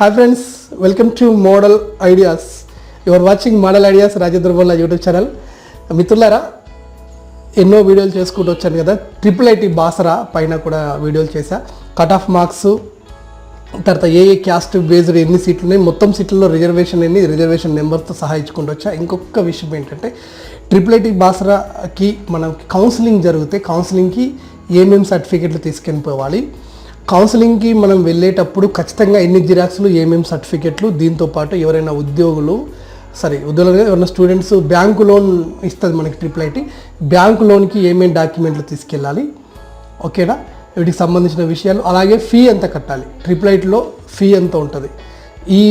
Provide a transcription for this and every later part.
Hi friends, welcome to Model Ideas. You are watching Model Ideas Rajendra Bolla YouTube channel. మిత్రులారా ఎన్నో వీడియోలు చేసుకుంటూ వచ్చాను కదా. IIIT బాసరా పైన కూడా వీడియోలు చేశా. కట్ ఆఫ్ మార్క్స్ తర్వాత ఏ క్యాస్ట్ బేస్డ్ ఎన్ని సీట్లు ఉన్నాయి, మొత్తం సీట్లలో రిజర్వేషన్ నెంబర్తో సహా ఇచ్చుకుంటూ వచ్చా. ఇంకొక విషయం ఏంటంటే IIIT బాసరాకి మనం కౌన్సిలింగ్ జరిగితే కౌన్సిలింగ్కి ఏమేమి సర్టిఫికెట్లు తీసుకొని పోవాలి, కౌన్సిలింగ్కి మనం వెళ్ళేటప్పుడు ఖచ్చితంగా ఎన్ని జిరాక్స్లు ఏమేమి సర్టిఫికెట్లు, దీంతోపాటు ఎవరైనా ఉద్యోగులు ఎవరైనా స్టూడెంట్స్ బ్యాంకు లోన్ ఇస్తుంది మనకి IIIT, బ్యాంకు లోన్కి ఏమేమి డాక్యుమెంట్లు తీసుకెళ్ళాలి, ఓకేనా, వీటికి సంబంధించిన విషయాలు, అలాగే ఫీ ఎంత కట్టాలి, IIITలో ఫీ ఎంత ఉంటుంది, ఈ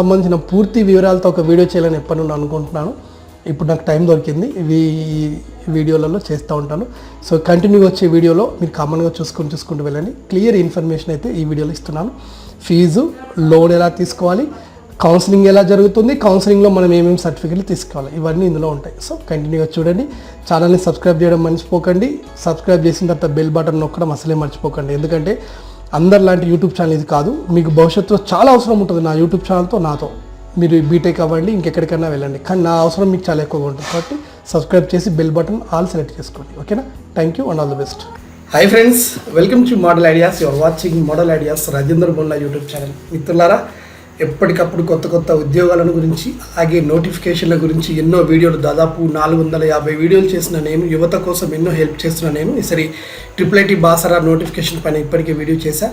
సంబంధించిన పూర్తి వివరాలతో ఒక వీడియో చేయాలని ఎప్పటి నుండి అనుకుంటున్నాను. ఇప్పుడు నాకు టైం దొరికింది, ఇవి వీడియోలలో చేస్తూ ఉంటాను. సో కంటిన్యూగా వచ్చే వీడియోలో మీరు కామన్గా చూసుకుంటూ వెళ్ళండి. క్లియర్ ఇన్ఫర్మేషన్ అయితే ఈ వీడియోలో ఇస్తున్నాను. ఫీజు, లోన్ ఎలా తీసుకోవాలి, కౌన్సిలింగ్ ఎలా జరుగుతుంది, కౌన్సిలింగ్లో మనం ఏమేమి సర్టిఫికెట్లు తీసుకోవాలి, ఇవన్నీ ఇందులో ఉంటాయి. సో కంటిన్యూగా చూడండి. ఛానల్ని సబ్స్క్రైబ్ చేయడం మర్చిపోకండి. సబ్స్క్రైబ్ చేసిన తర్వాత బెల్ బటన్ నొక్కడం అసలే మర్చిపోకండి. ఎందుకంటే అందరిలాంటి యూట్యూబ్ ఛానల్ ఇది కాదు. మీకు భవిష్యత్తులో చాలా అవసరం ఉంటుంది నా యూట్యూబ్ ఛానల్తో, నాతో. మీరు బీటెక్ అవ్వండి, ఇంకెక్కడికైనా వెళ్ళండి, కానీ నా అవసరం మీకు చాలా ఎక్కువగా ఉంటుంది. కాబట్టి సబ్స్క్రైబ్ చేసి బెల్ బటన్ ఆల్ సెలెక్ట్ చేసుకోండి. ఓకేనా? Thank you and all the best. Hi friends, welcome to model ideas. Your watching model ideas Rajendra Bolla YouTube channel. మిత్రులారా, ఎప్పటికప్పుడు కొత్త ఉద్యోగాలను గురించి అలాగే నోటిఫికేషన్ల గురించి ఎన్నో వీడియోలు, దాదాపు 450 వీడియోలు చేసిన నేను, యువత కోసం ఎన్నో హెల్ప్ చేస్తున్న నేను ఈసారి IIIT బాసరా నోటిఫికేషన్ పైన ఇప్పటికే వీడియో చేశా.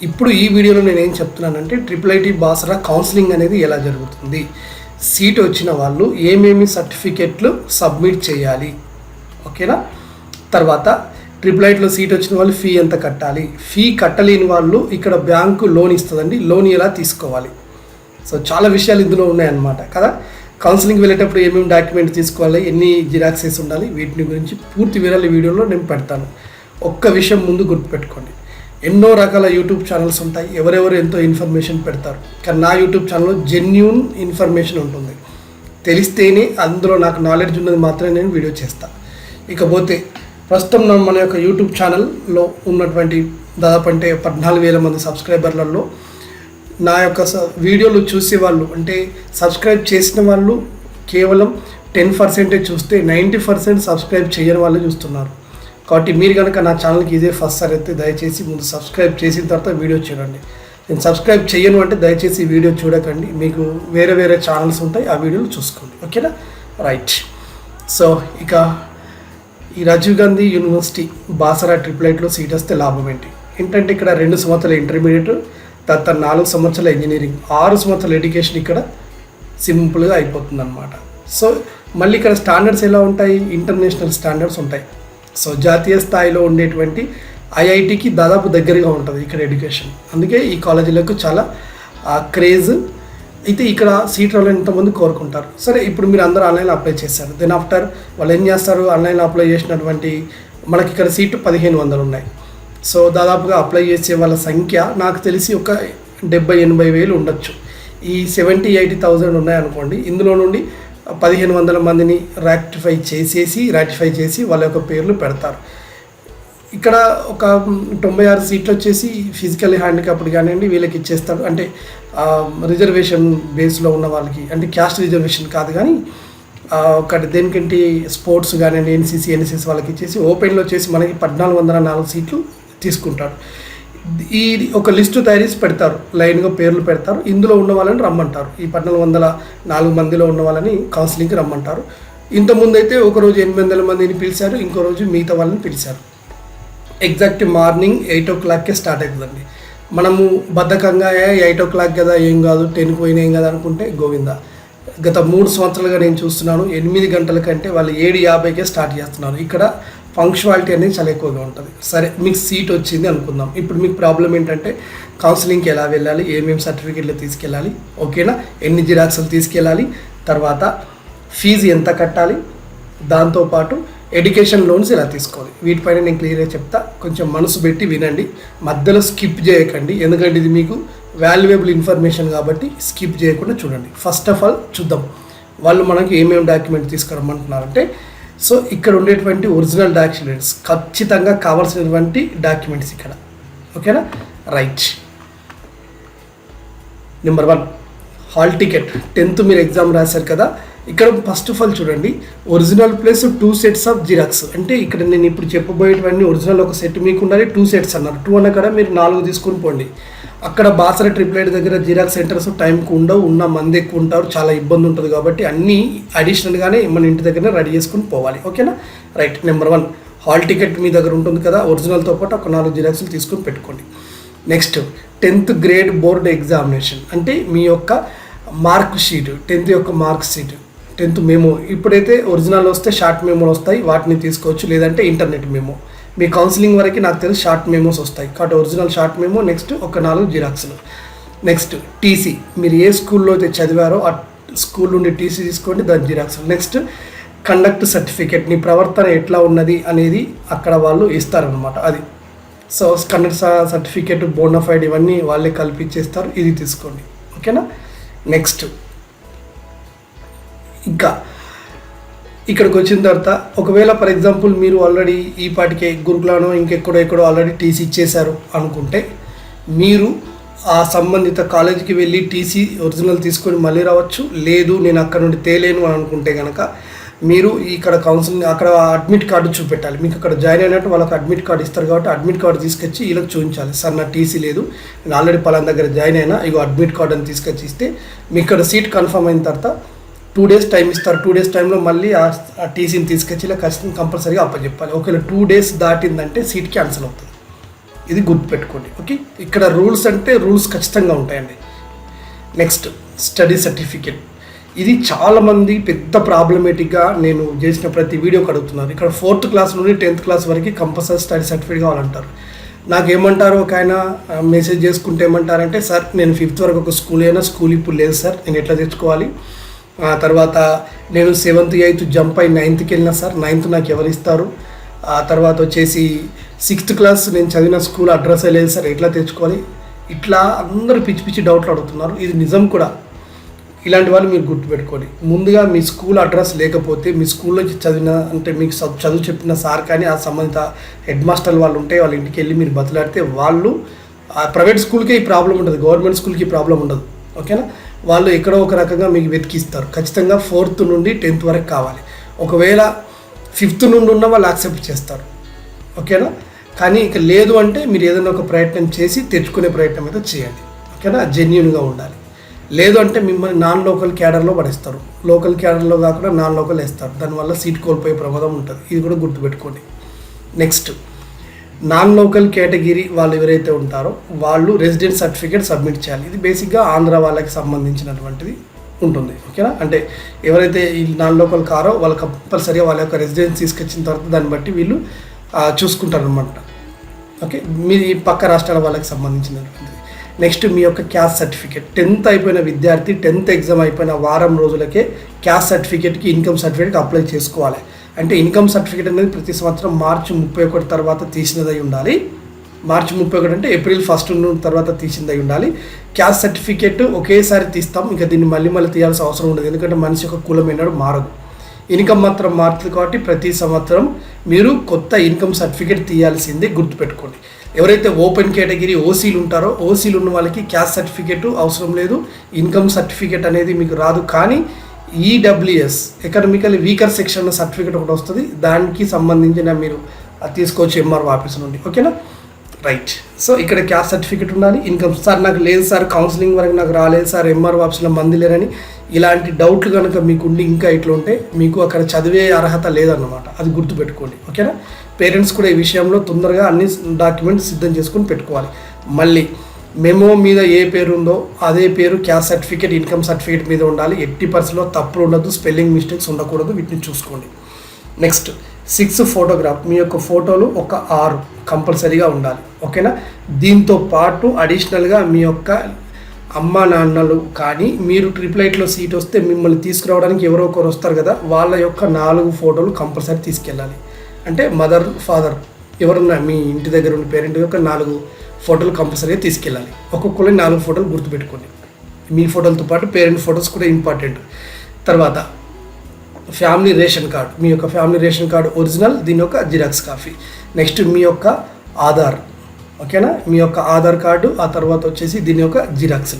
ఇప్పుడు ఈ వీడియోలో నేను ఏం చెప్తున్నానంటే IIIT బాసరా కౌన్సిలింగ్ అనేది ఎలా జరుగుతుంది, సీట్ వచ్చిన వాళ్ళు ఏమేమి సర్టిఫికెట్లు సబ్మిట్ చేయాలి, ఓకేనా, తర్వాత IIITలో సీట్ వచ్చిన వాళ్ళు ఫీ ఎంత కట్టాలి, ఫీ కట్టలేని వాళ్ళు ఇక్కడ బ్యాంకు లోన్ ఇస్తుందండి, లోన్ ఎలా తీసుకోవాలి. సో చాలా విషయాలు ఇందులో ఉన్నాయన్నమాట కదా. కౌన్సిలింగ్ వెళ్ళేటప్పుడు ఏమేమి డాక్యుమెంట్ తీసుకోవాలి, ఎన్ని జిరాక్సెస్ ఉండాలి, వీటిని గురించి పూర్తి వివరాలు ఈ వీడియోలో నేను పెడతాను. ఒక్క విషయం ముందు గుర్తుపెట్టుకోండి, ఎన్నో రకాల యూట్యూబ్ ఛానల్స్ ఉంటాయి, ఎవరెవరు ఎంతో ఇన్ఫర్మేషన్ పెడతారు, కానీ నా యూట్యూబ్ ఛానల్లో జెన్యూన్ ఇన్ఫర్మేషన్ ఉంటుంది. తెలిస్తేనే అందులో నాకు నాలెడ్జ్ ఉన్నది మాత్రమే నేను వీడియో చేస్తాను. ఇకపోతే ప్రస్తుతం మన యొక్క యూట్యూబ్ ఛానల్లో ఉన్నటువంటి దాదాపు అంటే 14,000 మంది సబ్స్క్రైబర్లలో నా యొక్క వీడియోలు చూసేవాళ్ళు అంటే సబ్స్క్రైబ్ చేసిన వాళ్ళు కేవలం 10% చూస్తే 90% సబ్స్క్రైబ్ చేయని వాళ్ళు చూస్తున్నారు. కాబట్టి మీరు కనుక నా ఛానల్కి ఇదే ఫస్ట్ సార్ అయితే దయచేసి ముందు సబ్స్క్రైబ్ చేసిన తర్వాత వీడియో చూడండి. నేను సబ్స్క్రైబ్ చేయను అంటే దయచేసి ఈ వీడియో చూడకండి, మీకు వేరే ఛానల్స్ ఉంటాయి, ఆ వీడియోలు చూసుకోండి. ఓకేనా? రైట్. సో ఇక ఈ రాజీవ్ గాంధీ యూనివర్సిటీ బాసరా IIITలో సీట్ వస్తే లాభం ఏంటంటే ఇక్కడ 2 సంవత్సరాల ఇంటర్మీడియట్, తర్వాత 4 సంవత్సరాల ఇంజనీరింగ్, 6 సంవత్సరాల ఎడ్యుకేషన్ ఇక్కడ సింపుల్గా అయిపోతుంది అనమాట. సో మళ్ళీ ఇక్కడ స్టాండర్డ్స్ ఎలా ఉంటాయి, ఇంటర్నేషనల్ స్టాండర్డ్స్ ఉంటాయి. సో జాతీయ స్థాయిలో ఉండేటువంటి IITకి దాదాపు దగ్గరగా ఉంటుంది ఇక్కడ ఎడ్యుకేషన్. అందుకే ఈ కాలేజీలకు చాలా క్రేజ్. అయితే ఇక్కడ సీట్ రావాలని ఎంతమంది కోరుకుంటారు. సరే, ఇప్పుడు మీరు అందరూ ఆన్లైన్లో అప్లై చేశారు. దెన్ ఆఫ్టర్ వాళ్ళు ఏం చేస్తారు, ఆన్లైన్లో అప్లై చేసినటువంటి మనకి ఇక్కడ సీటు 1,500 ఉన్నాయి. సో దాదాపుగా అప్లై చేసే వాళ్ళ సంఖ్య నాకు తెలిసి ఒక 70-80 వేలు ఉండొచ్చు. ఈ 70-80,000 ఉన్నాయనుకోండి, ఇందులో నుండి 1,500 మందిని రాటిఫై చేసి వాళ్ళ యొక్క పేర్లు పెడతారు. ఇక్కడ ఒక 96 సీట్లు వచ్చేసి ఫిజికల్లీ హ్యాండిక్యాప్డ్ కానివ్వండి వీళ్ళకి ఇచ్చేస్తారు. అంటే రిజర్వేషన్ బేస్లో ఉన్న వాళ్ళకి, అంటే క్యాస్ట్ రిజర్వేషన్ కాదు కానీ ఒకటి దేనికంటే స్పోర్ట్స్ కానివ్వండి, NCC వాళ్ళకి ఇచ్చేసి ఓపెన్లో వచ్చేసి మనకి 1,404 సీట్లు తీసుకుంటారు. ఈ ఒక లిస్టు తయారు చేసి పెడతారు, లైన్గా పేర్లు పెడతారు. ఇందులో ఉన్న వాళ్ళని రమ్మంటారు. ఈ 1,404 మందిలో ఉన్న వాళ్ళని కౌన్సిలింగ్కి రమ్మంటారు. ఇంతకుముందు అయితే ఒకరోజు 800 మందిని పిలిచారు, ఇంకో రోజు మిగతా వాళ్ళని పిలిచారు. ఎగ్జాక్ట్ మార్నింగ్ 8 o'clockకే స్టార్ట్ అవుతుందండి. మనము బద్ధకంగా 8 o'clock కదా ఏం కాదు, 10కి పోయినా ఏం కదా అనుకుంటే గోవిందా. గత 3 సంవత్సరాలుగా నేను చూస్తున్నాను, 8 గంటల కంటే వాళ్ళు 7:50కే స్టార్ట్ చేస్తున్నారు. ఇక్కడ పంక్చువాలిటీ అనేది చాలా ఎక్కువగా ఉంటుంది. సరే, మీకు సీట్ వచ్చింది అనుకుందాం. ఇప్పుడు మీకు ప్రాబ్లం ఏంటంటే కౌన్సిలింగ్కి ఎలా వెళ్ళాలి, ఏమేమి సర్టిఫికెట్లు తీసుకెళ్ళాలి, ఓకేనా, ఎన్ని జిరాక్స్లు తీసుకెళ్ళాలి, తర్వాత ఫీజు ఎంత కట్టాలి, దాంతోపాటు ఎడ్యుకేషన్ లోన్స్ ఎలా తీసుకోవాలి, వీటిపైన నేను క్లియర్గా చెప్తా. కొంచెం మనసు పెట్టి వినండి, మధ్యలో స్కిప్ చేయకండి, ఎందుకంటే ఇది మీకు వాల్యుయబుల్ ఇన్ఫర్మేషన్ కాబట్టి స్కిప్ చేయకుండా చూడండి. ఫస్ట్ ఆఫ్ ఆల్ చూద్దాం వాళ్ళు మనకి ఏమేమి డాక్యుమెంట్ తీసుకురమ్మంటున్నారంటే, సో ఇక్కడ ఉండేటువంటి ఒరిజినల్ డాక్యుమెంట్స్ ఖచ్చితంగా కావాల్సినటువంటి డాక్యుమెంట్స్ ఇక్కడ, ఓకేనా, right. Number 1 hall ticket. 10th మీరు ఎగ్జామ్ రాశారు కదా, ఇక్కడ ఫస్ట్ ఆఫ్ ఆల్ చూడండి, original plus 2 sets of xerox. అంటే ఇక్కడ నేను ఇప్పుడు చెప్పబోయేటివన్నీ ఒరిజినల్ ఒక సెట్ మీకు ఉండాలి, 2 సెట్స్ అన్నారు. 2 అన్న కూడా మీరు 4 తీసుకొని పోండి. అక్కడ బాసర ట్రిపుల్ ఐటీ దగ్గర జిరాక్స్ సెంటర్స్ టైంకి ఉండవు, ఉన్న మంది ఎక్కువ ఉంటారు, చాలా ఇబ్బంది ఉంటుంది. కాబట్టి అన్నీ అడిషనల్గానే మన ఇంటి దగ్గర రెడీ చేసుకుని పోవాలి. ఓకేనా? రైట్. నెంబర్ 1 హాల్ టికెట్ మీ దగ్గర ఉంటుంది కదా, ఒరిజినల్తో పాటు ఒక 4 జిరాక్స్లు తీసుకొని పెట్టుకోండి. Next 10th grade board examination, అంటే మీ యొక్క మార్క్ షీట్, 10th యొక్క మార్క్ షీట్, 10th మెమో. ఇప్పుడైతే ఒరిజినల్ వస్తే షార్ట్ మెమోలు వస్తాయి, వాటిని తీసుకోవచ్చు. లేదంటే ఇంటర్నెట్ మెమో. మీ కౌన్సిలింగ్ వరకు నాకు తెలిసి షార్ట్ మెమోస్ వస్తాయి కాబట్టి ఒరిజినల్ షార్ట్ మెమో. నెక్స్ట్ ఒక 4 జిరాక్స్లు. నెక్స్ట్ టీసీ, మీరు ఏ స్కూల్లో అయితే చదివారో ఆ స్కూల్ నుండి టీసీ తీసుకోండి, దాని జిరాక్స్. నెక్స్ట్ కండక్ట్ సర్టిఫికేట్, నీ ప్రవర్తన ఎట్లా ఉన్నది అనేది అక్కడ వాళ్ళు ఇస్తారనమాట. అది సో కండక్ట్ సర్టిఫికేట్, బోనఫైడ్ ఇవన్నీ వాళ్ళే కల్పించేస్తారు, ఇది తీసుకోండి. ఓకేనా? నెక్స్ట్ ఇంకా ఇక్కడికి వచ్చిన తర్వాత ఒకవేళ ఫర్ ఎగ్జాంపుల్ మీరు ఆల్రెడీ ఈ పాటికే గురుకులానో ఇంకెక్కడో ఆల్రెడీ టీసీ ఇచ్చేశారు అనుకుంటే, మీరు ఆ సంబంధిత కాలేజీకి వెళ్ళి టీసీ ఒరిజినల్ తీసుకొని మళ్ళీ రావచ్చు. లేదు నేను అక్కడ నుండి తేలేను అని అనుకుంటే కనుక మీరు ఇక్కడ కౌన్సిలింగ్ అక్కడ అడ్మిట్ కార్డు చూపెట్టాలి. మీకు అక్కడ జాయిన్ అయినట్టు వాళ్ళకి అడ్మిట్ కార్డు ఇస్తారు కాబట్టి అడ్మిట్ కార్డు తీసుకొచ్చి వీళ్ళకి చూపించాలి. సార్ నా టీసీ లేదు, నేను ఆల్రెడీ పలానా దగ్గర జాయిన్ అయినా, ఇగో అడ్మిట్ కార్డు అని తీసుకొచ్చి ఇస్తే మీకు ఇక్కడ సీట్ కన్ఫర్మ్ అయిన తర్వాత 2 days టైం ఇస్తారు. 2 days టైంలో మళ్ళీ ఆ టీసీని తీసుకొచ్చి ఇలా ఖచ్చితంగా కంపల్సరీగా అప్పచెప్పాలి. ఒకవేళ 2 days దాటిందంటే సీట్ క్యాన్సిల్ అవుతుంది. ఇది గుర్తుపెట్టుకోండి. ఓకే, ఇక్కడ రూల్స్ అంటే రూల్స్ ఖచ్చితంగా ఉంటాయండి. Next study certificate. ఇది చాలామంది పెద్ద ప్రాబ్లమేటిక్గా నేను చేసిన ప్రతి వీడియోకి అడుగుతున్నారు. ఇక్కడ 4th క్లాస్ నుండి 10th క్లాస్ వరకు కంపల్సరీ స్టడీ సర్టిఫికేట్ కావాలంటారు. నాకేమంటారు, ఒక ఆయన మెసేజ్ చేసుకుంటే ఏమంటారంటే, సార్ నేను 5th వరకు ఒక స్కూల్ అయినా, స్కూల్ ఇప్పుడు లేదు సార్, నేను ఎట్లా తెచ్చుకోవాలి? తర్వాత నేను 7th 8th జంప్ అయి 9thకి వెళ్ళినా సార్, 9th నాకు ఎవరు ఇస్తారు? తర్వాత వచ్చేసి 6th క్లాస్ నేను చదివిన స్కూల్ అడ్రస్ లేదు సార్, ఎట్లా తెచ్చుకోవాలి? ఇట్లా అందరూ పిచ్చి పిచ్చి డౌట్లు అడుగుతున్నారు. ఇది నిజం కూడా. ఇలాంటి వాళ్ళు మీరు గుర్తుపెట్టుకోండి. ముందుగా మీ స్కూల్ అడ్రస్ లేకపోతే, మీ స్కూల్లో చదివిన అంటే మీకు చదువు చెప్పిన సార్ కానీ ఆ సంబంధిత హెడ్ మాస్టర్ వాళ్ళు ఉంటే వాళ్ళ ఇంటికి వెళ్ళి మీరు బతిలాడితే వాళ్ళు, ప్రైవేట్ స్కూల్కే ఈ ప్రాబ్లం ఉండదు, గవర్నమెంట్ స్కూల్కి ఈ ప్రాబ్లం ఉండదు. ఓకేనా? వాళ్ళు ఎక్కడో ఒక రకంగా మీకు వెతికిస్తారు. ఖచ్చితంగా 4th నుండి 10th వరకు కావాలి. ఒకవేళ 5th నుండి ఉన్న వాళ్ళు యాక్సెప్ట్ చేస్తారు. ఓకేనా? కానీ ఇక లేదు అంటే మీరు ఏదైనా ఒక ప్రయత్నం చేసి తెచ్చుకునే ప్రయత్నం అయితే చేయండి. ఓకేనా? జెన్యూన్గా ఉండాలి. లేదు అంటే మిమ్మల్ని నాన్ లోకల్ క్యాడర్లో పడేస్తారు. లోకల్ క్యాడర్లో కాకుండా నాన్ లోకల్ వేస్తారు. దానివల్ల సీట్ కోల్పోయే ప్రమాదం ఉంటుంది. ఇది కూడా గుర్తుపెట్టుకోండి. నెక్స్ట్ నాన్ లోకల్ కేటగిరీ వాళ్ళు ఎవరైతే ఉంటారో వాళ్ళు రెసిడెంట్ సర్టిఫికేట్ సబ్మిట్ చేయాలి. ఇది బేసిక్గా ఆంధ్ర వాళ్ళకి సంబంధించినటువంటిది ఉంటుంది. ఓకేనా? అంటే ఎవరైతే ఈ నాన్ లోకల్ కారో వాళ్ళు కంపల్సరీగా వాళ్ళ యొక్క రెసిడెన్స్ తీసుకొచ్చిన తర్వాత దాన్ని బట్టి వీళ్ళు చూసుకుంటారు అనమాట. ఓకే, మీ పక్క రాష్ట్రాల వాళ్ళకి సంబంధించినటువంటిది. నెక్స్ట్ మీ యొక్క క్యాస్ట్ సర్టిఫికేట్. 10th అయిపోయిన విద్యార్థి 10th ఎగ్జామ్ అయిపోయిన వారం రోజులకే క్యాస్ట్ సర్టిఫికేట్కి ఇన్కమ్ సర్టిఫికేట్కి అప్లై చేసుకోవాలి. అంటే ఇన్కమ్ సర్టిఫికేట్ అనేది ప్రతి సంవత్సరం మార్చి 31 తర్వాత తీసినదై ఉండాలి. మార్చి 31 అంటే ఏప్రిల్ 1 తర్వాత తీసిందై ఉండాలి. క్యాస్ట్ సర్టిఫికేట్ ఒకేసారి తీస్తాం, ఇంకా దీన్ని మళ్ళీ తీయాల్సిన అవసరం ఉండదు. ఎందుకంటే మనిషి యొక్క కులం ఎన్నడూ మారదు. ఇన్కమ్ మాత్రం మారుతుంది కాబట్టి ప్రతి సంవత్సరం మీరు కొత్త ఇన్కమ్ సర్టిఫికేట్ తీయాల్సిందే, గుర్తుపెట్టుకోండి. ఎవరైతే ఓపెన్ కేటగిరీ ఓసీలు ఉంటారో ఓసీలు ఉన్న వాళ్ళకి క్యాస్ట్ సర్టిఫికేట్ అవసరం లేదు, ఇన్కమ్ సర్టిఫికేట్ అనేది మీకు రాదు. కానీ EWS economical weaker section certificate ఒకటి వస్తుంది, దానికి సంబంధించిన మీరు తీసుకోవచ్చు ఎంఆర్ఓ ఆఫీస్ నుండి. ఓకేనా? రైట్. సో ఇక్కడ క్యాస్ట్ సర్టిఫికేట్ ఉండాలి. ఇన్కమ్ సార్ నాకు లేదు సార్, కౌన్సిలింగ్ వరకు నాకు రాలేదు సార్, ఎంఆర్ఓ ఆఫీస్లో మంది లేరని ఇలాంటి డౌట్లు కనుక మీకుండి ఇంకా ఇట్లా ఉంటే మీకు అక్కడ చదివే అర్హత లేదన్నమాట. అది గుర్తుపెట్టుకోండి. ఓకేనా? పేరెంట్స్ కూడా ఈ విషయంలో తొందరగా అన్ని డాక్యుమెంట్స్ సిద్ధం చేసుకొని పెట్టుకోవాలి. మళ్ళీ మెమో మీద ఏ పేరు ఉందో అదే పేరు క్యాస్ట్ సర్టిఫికేట్, ఇన్కమ్ సర్టిఫికేట్ మీద ఉండాలి. 80% తప్పులు ఉండదు, స్పెల్లింగ్ మిస్టేక్స్ ఉండకూడదు. వీటిని చూసుకోండి. Next 6 photograph. మీ యొక్క ఫోటోలు ఒక 6 కంపల్సరీగా ఉండాలి. ఓకేనా? దీంతో పాటు అడిషనల్గా మీ యొక్క అమ్మ నాన్నలు కానీ మీరు ట్రిపుల్ ఐటీలో సీట్ వస్తే మిమ్మల్ని తీసుకురావడానికి ఎవరో ఒకరు వస్తారు కదా, వాళ్ళ యొక్క 4 ఫోటోలు కంపల్సరీ తీసుకెళ్ళాలి. అంటే మదర్ ఫాదర్ ఎవరున్నా మీ ఇంటి దగ్గర ఉన్న పేరెంట్ యొక్క 4 ఫోటోలు కంపల్సరీగా తీసుకెళ్ళాలి. ఒక్కొక్కరు 4 ఫోటోలు గుర్తుపెట్టుకోండి. మీ ఫోటోలతో పాటు పేరెంట్ ఫోటోస్ కూడా ఇంపార్టెంట్. తర్వాత ఫ్యామిలీ రేషన్ కార్డు. మీ యొక్క ఫ్యామిలీ రేషన్ కార్డు ఒరిజినల్, దీని యొక్క జిరాక్స్ కాపీ. నెక్స్ట్ మీ యొక్క ఆధార్. ఓకేనా? మీ యొక్క ఆధార్ కార్డు, ఆ తర్వాత వచ్చేసి దీని యొక్క జిరాక్స్.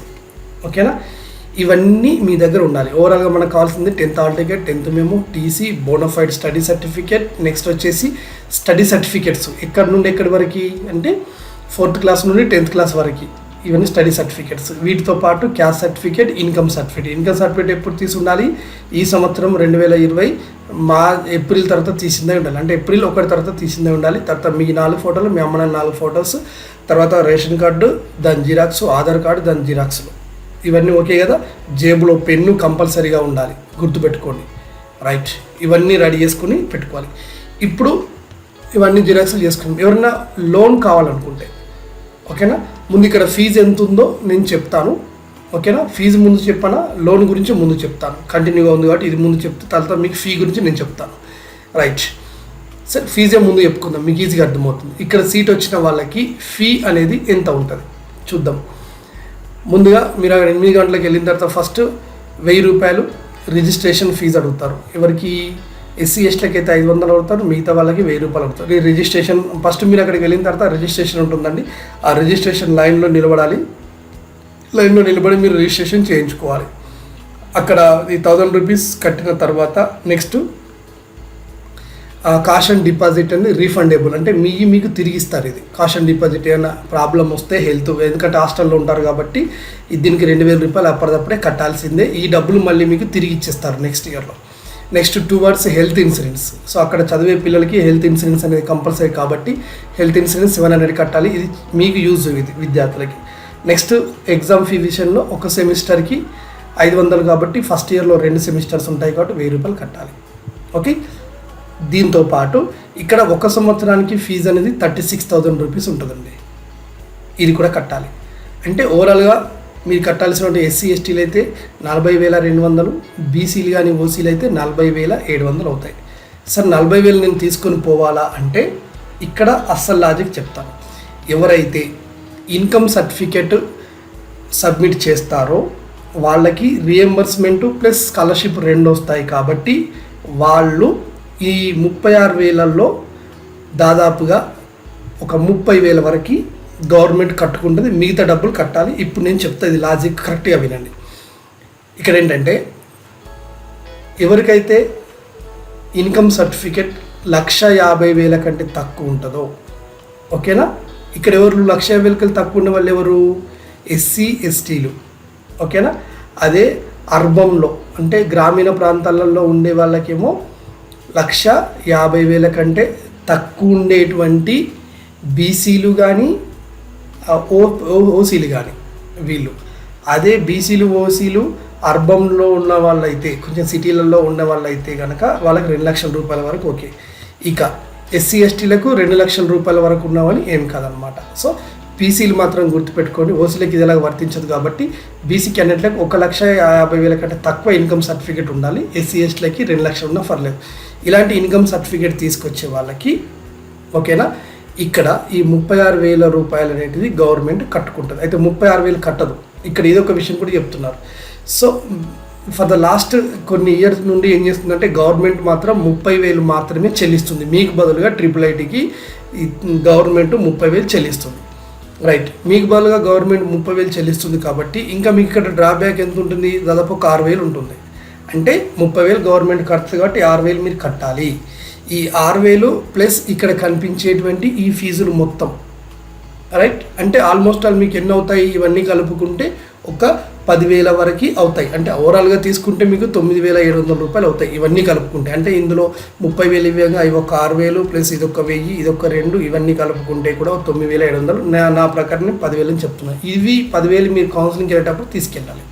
ఓకేనా. ఇవన్నీ మీ దగ్గర ఉండాలి. ఓవరాల్గా మనకు కావాల్సింది 10th hall ticket, 10th memo, TC, bonafide study certificate, next వచ్చేసి స్టడీ సర్టిఫికేట్స్ ఎక్కడి నుండి ఎక్కడి వరకు అంటే 4th క్లాస్ నుండి 10th క్లాస్ వరకు ఇవన్నీ స్టడీ సర్టిఫికేట్స్. వీటితో పాటు క్యాస్ట్ సర్టిఫికేట్, ఇన్కమ్ సర్టిఫికేట్ ఎప్పుడు తీసి ఉండాలి? ఈ సంవత్సరం 2020 ఏప్రిల్ తర్వాత తీసిందే ఉండాలి. అంటే ఏప్రిల్ 1 తర్వాత తీసిందే ఉండాలి. తర్వాత మీ 4 ఫోటోలు, మీ అమ్మ 4 ఫొటోస్, తర్వాత రేషన్ కార్డు దాని జిరాక్స్, ఆధార్ కార్డు దాని జిరాక్స్లు, ఇవన్నీ ఓకే కదా. జేబులో పెన్ను కంపల్సరీగా ఉండాలి, గుర్తుపెట్టుకోండి. రైట్, ఇవన్నీ రెడీ చేసుకుని పెట్టుకోవాలి. ఇప్పుడు ఇవన్నీ జిరాక్స్లు చేసుకుని ఎవరైనా లోన్ కావాలనుకుంటే ఓకేనా, ముందు ఇక్కడ ఫీజు ఎంత ఉందో నేను చెప్తాను. ఓకేనా, ఫీజు ముందు చెప్పానా, లోన్ గురించి ముందు చెప్తాను. కంటిన్యూగా ఉంది కాబట్టి ఇది ముందు చెప్తే తర్వాత మీకు ఫీ గురించి నేను చెప్తాను. రైట్, సరే ఫీజే ముందు చెప్పుకుందాం, మీకు ఈజీగా అర్థమవుతుంది. ఇక్కడ సీట్ వచ్చిన వాళ్ళకి ఫీ అనేది ఎంత ఉంటుంది చూద్దాం. ముందుగా మీరు అక్కడ 8 గంటలకు వెళ్ళిన తర్వాత ఫస్ట్ 1000 రూపాయలు రిజిస్ట్రేషన్ ఫీజు అడుగుతారు. ఎవరికి? ఎస్సీ ఎస్టీలకి అయితే 500 అడుగుతారు, మిగతా వాళ్ళకి 1000 రూపాయలు అడుగుతారు. ఈ రిజిస్ట్రేషన్ ఫస్ట్ మీరు అక్కడికి వెళ్ళిన తర్వాత రిజిస్ట్రేషన్ ఉంటుందండి. ఆ రిజిస్ట్రేషన్ లైన్లో నిలబడాలి. లైన్లో నిలబడి మీరు రిజిస్ట్రేషన్ చేయించుకోవాలి. అక్కడ ఈ 1000 రూపీస్ కట్టిన తర్వాత నెక్స్ట్ కాష్ అండ్ డిపాజిట్ అనేది రీఫండేబుల్, అంటే మీకు తిరిగి ఇస్తారు. ఇది కాష్ అండ్ డిపాజిట్ ఏమైనా ప్రాబ్లం వస్తే హెల్త్, ఎందుకంటే హాస్టల్లో ఉంటారు కాబట్టి దీనికి 2000 రూపాయలు అప్పటిదప్పుడే కట్టాల్సిందే. ఈ డబ్బులు మళ్ళీ మీకు తిరిగి ఇచ్చేస్తారు నెక్స్ట్ ఇయర్లో. Next towards health insurance. So అక్కడ చదివే పిల్లలకి హెల్త్ ఇన్సూరెన్స్ అనేది కంపల్సరీ కాబట్టి హెల్త్ ఇన్సూరెన్స్ 700 కట్టాలి. ఇది మీకు యూజ్ ఇది విద్యార్థులకి. నెక్స్ట్ ఎగ్జామ్ ఫీ విషయంలో ఒక సెమిస్టర్కి 500 కాబట్టి ఫస్ట్ ఇయర్లో 2 సెమిస్టర్స్ ఉంటాయి కాబట్టి 1000 రూపాయలు కట్టాలి. ఓకే, దీంతో పాటు ఇక్కడ 1 సంవత్సరానికి ఫీజు అనేది 36,000 రూపీస్ ఉంటుందండి. ఇది కూడా కట్టాలి. అంటే ఓవరాల్గా మీరు కట్టాల్సినటువంటి ఎస్సీ ఎస్టీలు అయితే 40,200, బీసీలు కానీ ఓసీలు అయితే 40,700 అవుతాయి. సార్ 40,000 నేను తీసుకొని పోవాలా అంటే ఇక్కడ అస్సలు లాజిక్ చెప్తాను. ఎవరైతే ఇన్కమ్ సర్టిఫికేట్ సబ్మిట్ చేస్తారో వాళ్ళకి రియంబర్స్మెంటు ప్లస్ స్కాలర్షిప్ 2 వస్తాయి. కాబట్టి వాళ్ళు ఈ 36,000లో దాదాపుగా ఒక 30,000 వరకు గవర్నమెంట్ కట్టుకుంటుంది, మిగతా డబ్బులు కట్టాలి. ఇప్పుడు నేను చెప్తా, ఇది లాజిక్ కరెక్ట్గా వినండి. ఇక్కడ ఏంటంటే ఎవరికైతే ఇన్కమ్ సర్టిఫికేట్ 1,50,000 కంటే తక్కువ ఉంటుందో ఓకేనా, ఇక్కడ ఎవరు 1,50,000 తక్కువ ఉన్న వాళ్ళు ఎవరు? ఎస్సీ ఎస్టీలు. ఓకేనా, అదే అర్బంలో అంటే గ్రామీణ ప్రాంతాలలో ఉండే వాళ్ళకేమో 1,50,000 కంటే తక్కువ ఉండేటువంటి బీసీలు కానీ ఓసీలు కానీ వీళ్ళు. అదే బీసీలు ఓసీలు అర్బంలో ఉన్న వాళ్ళైతే, కొంచెం సిటీలలో ఉన్న వాళ్ళైతే కనుక వాళ్ళకి 2 లక్షల రూపాయల వరకు ఓకే. ఇక ఎస్సీ ఎస్టీలకు 2 లక్షల రూపాయల వరకు ఉన్నామని ఏం కాదనమాట. సో బీసీలు మాత్రం గుర్తుపెట్టుకోండి, ఓసీలకి ఇదిలాగా వర్తించదు కాబట్టి బీసీ క్యాండిడేట్లకు 1,50,000 కంటే తక్కువ ఇన్కమ్ సర్టిఫికేట్ ఉండాలి. ఎస్సీ ఎస్టీలకి 2 లక్షలు ఉన్నా పర్లేదు. ఇలాంటి ఇన్కమ్ సర్టిఫికేట్ తీసుకొచ్చే వాళ్ళకి ఓకేనా, ఇక్కడ ఈ 36,000 రూపాయలు అనేటిది గవర్నమెంట్ కట్టుకుంటుంది. అయితే 36,000 కట్టదు. ఇక్కడ ఏదొక విషయం కూడా చెప్తున్నారు. సో ఫర్ ద లాస్ట్ కొన్ని ఇయర్స్ నుండి ఏం చేస్తుందంటే గవర్నమెంట్ మాత్రం 30,000 మాత్రమే చెల్లిస్తుంది. మీకు బదులుగా IIITకి గవర్నమెంట్ 30,000 చెల్లిస్తుంది. రైట్, మీకు బదులుగా గవర్నమెంట్ 30,000 చెల్లిస్తుంది కాబట్టి ఇంకా మీకు ఇక్కడ డ్రాబ్యాక్ ఎంత ఉంటుంది? దాదాపు ఒక 6,000 ఉంటుంది. అంటే 30,000 గవర్నమెంట్ కడుతుంది కాబట్టి 6,000 మీరు కట్టాలి. ఈ 6,000 ప్లస్ ఇక్కడ కనిపించేటువంటి ఈ ఫీజులు మొత్తం రైట్, అంటే ఆల్మోస్ట్ ఆల్ మీకు ఎన్ని అవుతాయి? ఇవన్నీ కలుపుకుంటే ఒక 10,000 వరకు అవుతాయి. అంటే ఓవరాల్గా తీసుకుంటే మీకు 9,700 రూపాయలు అవుతాయి ఇవన్నీ కలుపుకుంటే. అంటే ఇందులో 30,000 ఇవ్వగా ఇవి ఒక 6,000 ప్లస్ ఇదొక 1,000 ఇదొక 2 ఇవన్నీ కలుపుకుంటే కూడా 9,700. నా ప్రకారం 10,000 అని చెప్తున్నాను. ఇవి 10,000 మీరు కౌన్సిలింగ్కి వెళ్ళేటప్పుడు తీసుకెళ్ళాలి.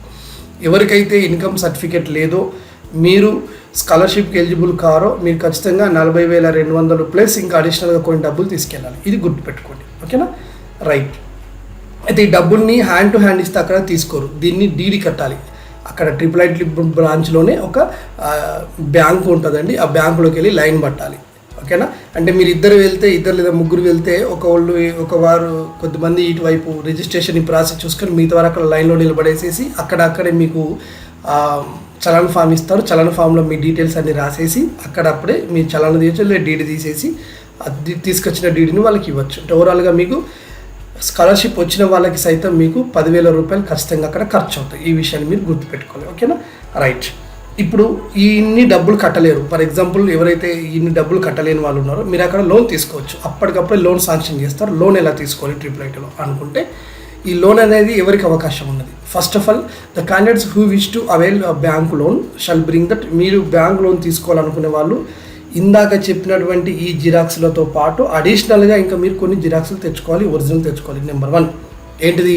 ఎవరికైతే ఇన్కమ్ సర్టిఫికేట్ లేదో, మీరు స్కాలర్షిప్కి ఎలిజిబుల్ కారో, మీరు ఖచ్చితంగా 40,200 ప్లస్ ఇంకా అడిషనల్గా కొన్ని డబ్బులు తీసుకెళ్ళాలి. ఇది గుర్తుపెట్టుకోండి. ఓకేనా, రైట్. అయితే ఈ డబ్బుల్ని హ్యాండ్ టు హ్యాండ్ ఇస్తే అక్కడ తీసుకోరు, దీన్ని డీడీ కట్టాలి. అక్కడ IIIT బ్రాంచ్లోనే ఒక బ్యాంకు ఉంటుందండి, ఆ బ్యాంకులోకి వెళ్ళి లైన్ పట్టాలి. ఓకేనా, అంటే మీరు ఇద్దరు వెళ్తే, ఇద్దరు లేదా ముగ్గురు వెళ్తే ఒక వారు కొద్దిమంది ఇటువైపు రిజిస్ట్రేషన్ ఈ ప్రాసెస్ చూసుకొని మిగతా వారు అక్కడ లైన్లో నిలబడేసేసి అక్కడే మీకు చలన్ ఫామ్ ఇస్తారు. చలన్ ఫామ్లో మీ డీటెయిల్స్ అన్ని రాసేసి అప్పుడే మీ చలన్ తీయచ్చు లేదా డీడీ తీసేసి తీసుకొచ్చిన డీడీని వాళ్ళకి ఇవ్వచ్చు. అంటే ఓవరాల్గా మీకు స్కాలర్షిప్ వచ్చిన వాళ్ళకి సైతం మీకు 10,000 రూపాయలు ఖచ్చితంగా అక్కడ ఖర్చు అవుతాయి. ఈ విషయాన్ని మీరు గుర్తుపెట్టుకోవాలి. ఓకేనా, రైట్. ఇప్పుడు ఇన్ని డబ్బులు కట్టలేరు, ఫర్ ఎగ్జాంపుల్ ఎవరైతే ఇన్ని డబ్బులు కట్టలేని వాళ్ళు ఉన్నారో మీరు అక్కడ లోన్ తీసుకోవచ్చు. అప్పటికప్పుడే లోన్ శాంక్షన్ చేస్తారు. లోన్ ఎలా తీసుకోవాలి IIITలో అనుకుంటే, ఈ లోన్ అనేది ఎవరికి అవకాశం ఉన్నది? First of all the candidates who wish to avail bank loan shall bring that. మీరు బ్యాంక్ లోన్ తీసుకోవాలనుకునే వాళ్ళు ఇందాక చెప్పినటువంటి ఈ జిరాక్స్లతో పాటు అడిషనల్గా ఇంకా మీరు కొన్ని జిరాక్స్లు తెచ్చుకోవాలి, ఒరిజినల్ తెచ్చుకోవాలి. నెంబర్ 1 ఏంటిది?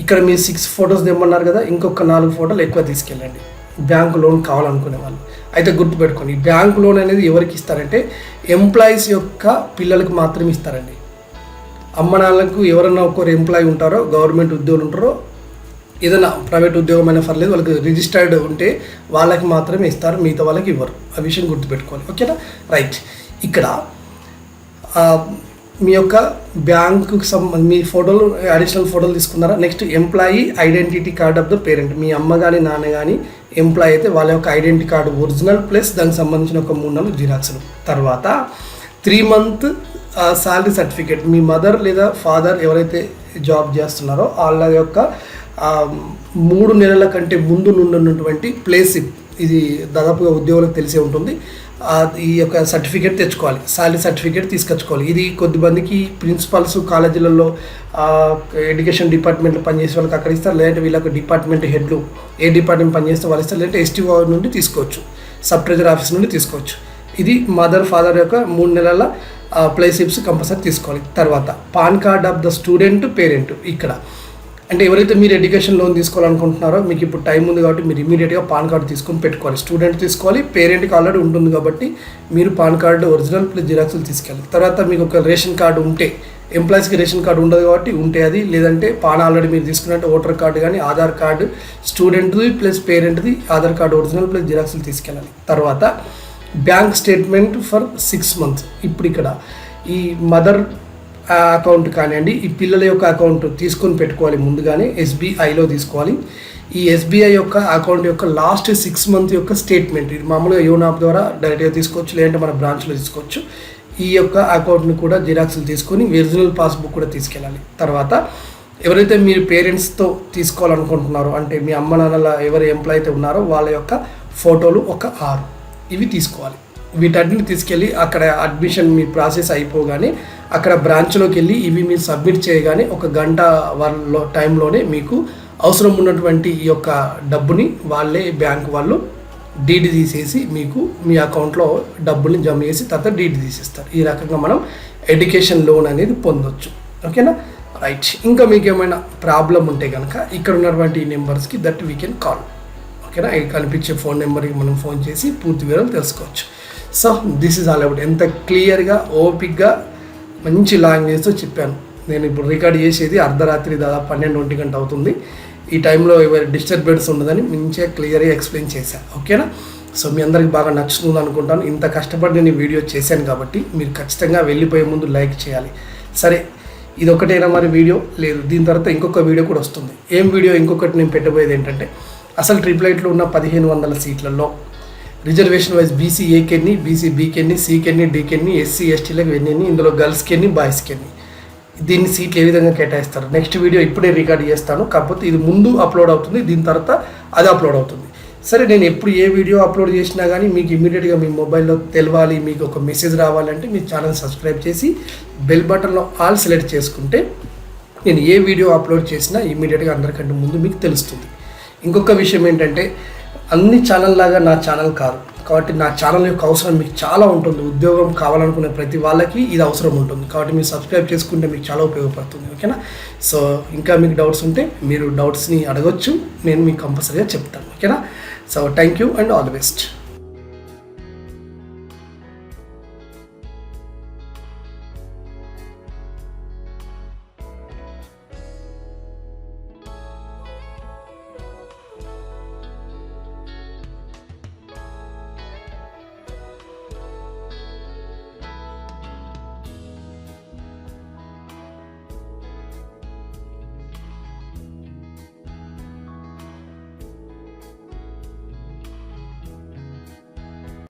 ఇక్కడ మీరు 6 ఫొటోస్ తెమ్మన్నారు కదా, ఇంకొక 4 ఫోటోలు ఎక్కువ తీసుకెళ్ళండి బ్యాంకు లోన్ కావాలనుకునే వాళ్ళు. అయితే గుర్తుపెట్టుకోండి, బ్యాంకు లోన్ అనేది ఎవరికి ఇస్తారంటే ఎంప్లాయీస్ యొక్క పిల్లలకు మాత్రమే ఇస్తారండి. అమ్మ నాన్నలకు ఎవరన్నా ఒకరు ఎంప్లాయీ ఉంటారో, గవర్నమెంట్ ఉద్యోగులు ఉంటారో, ఏదైనా ప్రైవేట్ ఉద్యోగం అయినా పర్లేదు, వాళ్ళకి రిజిస్టర్డ్ ఉంటే వాళ్ళకి మాత్రమే ఇస్తారు, మిగతా వాళ్ళకి ఇవ్వరు. ఆ విషయం గుర్తుపెట్టుకోవాలి. ఓకేనా, రైట్. ఇక్కడ మీ యొక్క బ్యాంకుకి మీ ఫోటోలు, అడిషనల్ ఫోటోలు తీసుకున్నారా? Next employee identity card of the parent. మీ అమ్మ కానీ నాన్న కానీ ఎంప్లాయీ అయితే వాళ్ళ యొక్క ఐడెంటిటీ కార్డు ఒరిజినల్ ప్లస్ దానికి సంబంధించిన ఒక 3-4 జిరాక్స్లు. తర్వాత 3 month శాలరీ సర్టిఫికేట్. మీ మదర్ లేదా ఫాదర్ ఎవరైతే జాబ్ చేస్తున్నారో వాళ్ళ యొక్క 3 నెలల కంటే ముందు నుండి ఉన్నటువంటి ప్లేస్. ఇది దాదాపుగా ఉద్యోగులకు తెలిసే ఉంటుంది. ఈ యొక్క సర్టిఫికేట్ తెచ్చుకోవాలి, శాలరీ సర్టిఫికేట్ తీసుకొచ్చుకోవాలి. ఇది కొద్దిమందికి ప్రిన్సిపల్స్ కాలేజీలలో ఎడ్యుకేషన్ డిపార్ట్మెంట్లో పనిచేసే వాళ్ళకి అక్కడ ఇస్తారు, లేదంటే వీళ్ళకి డిపార్ట్మెంట్ హెడ్లు ఏ డిపార్ట్మెంట్ పనిచేస్తే వాళ్ళు ఇస్తారు, లేదంటే STO నుండి తీసుకోవచ్చు, సబ్ ట్రెజరీ ఆఫీస్ నుండి తీసుకోవచ్చు. ఇది మదర్ ఫాదర్ యొక్క 3 నెలల ప్లే స్లిప్స్ కంపల్సరీ తీసుకోవాలి. తర్వాత pan card of the student parent. ఇక్కడ అంటే ఎవరైతే మీరు ఎడ్యుకేషన్ లోన్ తీసుకోవాలనుకుంటున్నారో మీకు ఇప్పుడు టైం ఉంది కాబట్టి మీరు ఇమీడియట్గా పాన్ కార్డు తీసుకొని పెట్టుకోవాలి. స్టూడెంట్ తీసుకోవాలి, పేరెంట్కి ఆల్రెడీ ఉంటుంది కాబట్టి మీరు పాన్ కార్డు ఒరిజినల్ ప్లస్ జిరాక్స్లు తీసుకెళ్ళాలి. తర్వాత మీకు ఒక రేషన్ కార్డు ఉంటే, ఎంప్లాయీస్కి రేషన్ కార్డు ఉండదు కాబట్టి ఉంటే అది, లేదంటే పాన్ ఆల్రెడీ మీరు తీసుకున్నట్టు ఓటర్ కార్డు కానీ ఆధార్ కార్డు, స్టూడెంట్ది ప్లస్ పేరెంట్ది ఆధార్ కార్డు ఒరిజినల్ ప్లస్ జిరాక్స్లు తీసుకెళ్ళాలి. తర్వాత బ్యాంక్ స్టేట్మెంట్ ఫర్ 6 months. ఇప్పుడు ఇక్కడ ఈ మదర్ అకౌంట్ కానివ్వండి, ఈ పిల్లల యొక్క అకౌంట్ తీసుకొని పెట్టుకోవాలి ముందుగానే. SBIలో తీసుకోవాలి. ఈ SBI యొక్క అకౌంట్ యొక్క లాస్ట్ 6 months యొక్క స్టేట్మెంట్. ఇది మామూలుగా యోనో యాప్ ద్వారా డైరెక్ట్గా తీసుకోవచ్చు, లేదంటే మన బ్రాంచ్లో తీసుకోవచ్చు. ఈ యొక్క అకౌంట్ని కూడా జిరాక్స్లు తీసుకొని ఒరిజినల్ పాస్బుక్ కూడా తీసుకెళ్ళాలి. తర్వాత ఎవరైతే మీరు పేరెంట్స్తో తీసుకోవాలనుకుంటున్నారో, అంటే మీ అమ్మ నాన్నల ఎవరు ఎంప్లాయ్ అయితే ఉన్నారో వాళ్ళ యొక్క ఫోటోలు ఒక 6 ఇవి తీసుకోవాలి. వీటన్నిటిని తీసుకెళ్ళి అక్కడ అడ్మిషన్ మీ ప్రాసెస్ అయిపోగానే అక్కడ బ్రాంచ్లోకి వెళ్ళి ఇవి మీరు సబ్మిట్ చేయగానే 1 గంట వాళ్ళ టైంలోనే మీకు అవసరం ఉన్నటువంటి ఈ యొక్క డబ్బుని వాళ్ళే బ్యాంకు వాళ్ళు డీడీ తీసేసి మీకు మీ అకౌంట్లో డబ్బుని జమ చేసి తర్వాత డీడీ తీసేస్తారు. ఈ రకంగా మనం ఎడ్యుకేషన్ లోన్ అనేది పొందొచ్చు. ఓకేనా, రైట్. ఇంకా మీకు ఏమైనా ప్రాబ్లం ఉంటే కనుక ఇక్కడ ఉన్నటువంటి ఈ నెంబర్స్కి దట్ వీ కెన్ కాల్. ఓకేనా, కనిపించే ఫోన్ నెంబర్కి మనం ఫోన్ చేసి పూర్తి వివరాలు తెలుసుకోవచ్చు. So this is all about. ఎంత క్లియర్గా ఓపిక్గా మంచి లాంగ్వేజ్తో చెప్పాను. నేను ఇప్పుడు రికార్డ్ చేసేది అర్ధరాత్రి దాదాపు 12-1 గంట అవుతుంది. ఈ టైంలో ఎవరి డిస్టర్బెన్స్ ఉండదని మంచిగా క్లియర్గా ఎక్స్ప్లెయిన్ చేశాను. ఓకేనా, సో మీ అందరికి బాగా నచ్చుతుంది అనుకుంటాను. ఇంత కష్టపడి నేను వీడియో చేశాను కాబట్టి మీరు ఖచ్చితంగా వెళ్ళిపోయే ముందు లైక్ చేయాలి. సరే, ఇది ఒకటేనా మరి వీడియో? లేదు, దీని తర్వాత ఇంకొక వీడియో కూడా వస్తుంది. ఏం వీడియో? ఇంకొకటి నేను పెట్టబోయేది ఏంటంటే అసలు IIITలో ఉన్న 1500 సీట్లలో రిజర్వేషన్ వైజ్ BC Aకి ఎన్ని, BC Bకి ఎన్ని, Cకి ఎన్ని, Dకి ఎన్ని, SC STలకు ఎన్ని, ఇందులో గర్ల్స్కి ఎన్ని, బాయ్స్కి ఎన్ని, దీన్ని సీట్లు ఏ విధంగా కేటాయిస్తారు నెక్స్ట్ వీడియో ఇప్పుడే రికార్డ్ చేస్తాను. కాకపోతే ఇది ముందు అప్లోడ్ అవుతుంది, దీని తర్వాత అది అప్లోడ్ అవుతుంది. సరే, నేను ఎప్పుడు ఏ వీడియో అప్లోడ్ చేసినా కానీ మీకు ఇమీడియట్గా మీ మొబైల్లో తెలవాలి, మీకు ఒక మెసేజ్ రావాలంటే మీ ఛానల్ సబ్స్క్రైబ్ చేసి బెల్ బటన్లో ఆల్ సెలెక్ట్ చేసుకుంటే నేను ఏ వీడియో అప్లోడ్ చేసినా ఇమీడియట్గా అందరికంటే ముందు మీకు తెలుస్తుంది. ఇంకొక విషయం ఏంటంటే అన్ని ఛానల్ లాగా నా ఛానల్ కాదు కాబట్టి నా ఛానల్ యొక్క అవసరం మీకు చాలా ఉంటుంది. ఉద్యోగం కావాలనుకునే ప్రతి వాళ్ళకి ఇది అవసరం ఉంటుంది కాబట్టి మీరు సబ్స్క్రైబ్ చేసుకుంటే మీకు చాలా ఉపయోగపడుతుంది. ఓకేనా, సో ఇంకా మీకు డౌట్స్ ఉంటే మీరు డౌట్స్ని అడగొచ్చు, నేను మీకు కంపల్సరీగా చెప్తాను. ఓకేనా, so thank you and all the best.